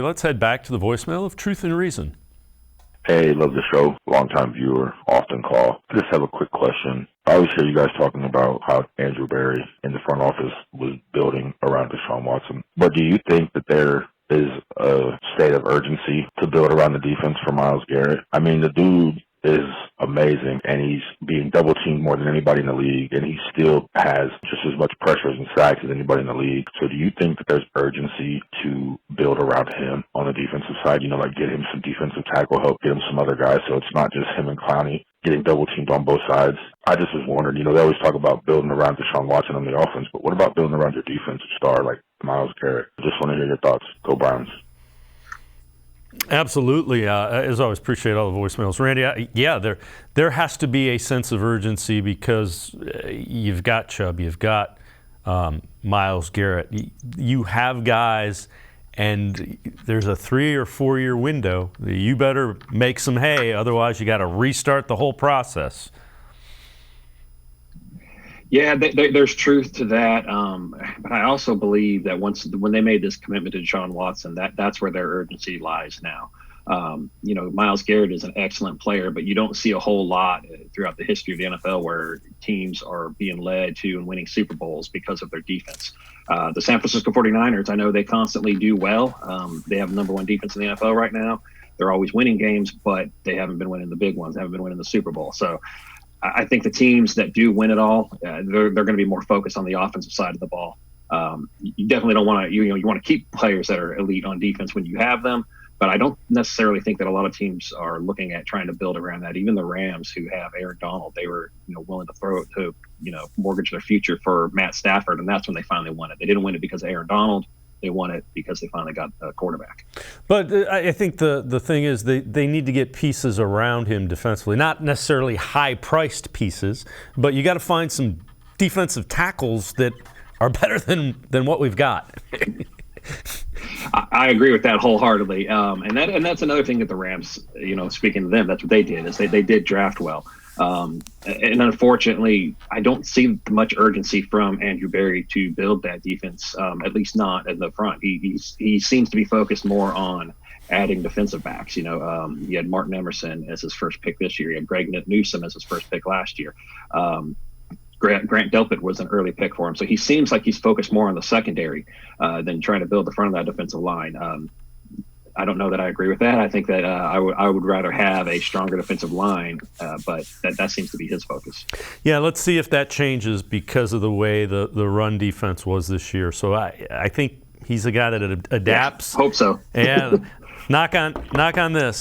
Let's head back to the voicemail of Truth and Reason. Hey, love the show. Longtime viewer, often call. Just have a quick question. I always hear you guys talking about how Andrew Berry in the front office was building around Deshaun Watson. But do you think that there is a state of urgency to build around the defense for Myles Garrett? I mean, the dude is amazing, and he's being double-teamed more than anybody in the league, and he still has just as much pressure and sacks as anybody in the league. So do you think that there's urgency to build around him on the defensive side? You know, like get him some defensive tackle help, get him some other guys, so it's not just him and Clowney getting double-teamed on both sides. I just was wondering, you know, they always talk about building around Deshaun Watson on the offense, but what about building around your defensive star like Myles Garrett? Just want to hear your thoughts. Go Browns. Absolutely. As always, appreciate all the voicemails. Randy, there has to be a sense of urgency because you've got Chubb, you've got Myles Garrett. You have guys, and there's a 3 or 4 year window. You better make some hay, otherwise you got to restart the whole process. Yeah, there's truth to that, but I also believe that when they made this commitment to Deshaun Watson, that's where their urgency lies now. You know, Myles Garrett is an excellent player, but you don't see a whole lot throughout the history of the NFL where teams are being led to and winning Super Bowls because of their defense. The San Francisco 49ers, I know they constantly do well. They have the number 1 defense in the NFL right now. They're always winning games, but they haven't been winning the big ones. They haven't been winning the Super Bowl. So I think the teams that do win it all, they're going to be more focused on the offensive side of the ball. You definitely don't want to, you want to keep players that are elite on defense when you have them, but I don't necessarily think that a lot of teams are looking at trying to build around that. Even the Rams, who have Aaron Donald, they were, willing to throw it to, mortgage their future for Matt Stafford, and that's when they finally won it. They didn't win it because of Aaron Donald. They won it because they finally got a quarterback. But I think the thing is they need to get pieces around him defensively, not necessarily high-priced pieces, but you got to find some defensive tackles that are better than what we've got. I agree with that wholeheartedly, and that's another thing that the Rams, speaking to them, that's what they did is they did draft well. And unfortunately, I don't see much urgency from Andrew Berry to build that defense, at least not in the front. He seems to be focused more on adding defensive backs. He had Martin Emerson as his first pick this year. He had Greg Newsome as his first pick last year. Grant Delpit was an early pick for him. So he seems like he's focused more on the secondary than trying to build the front of that defensive line. I don't know that I agree with that. I think that I would rather have a stronger defensive line, but that seems to be his focus. Yeah, let's see if that changes because of the way the run defense was this year. So I think he's a guy that adapts. Yeah, hope so. And knock on this.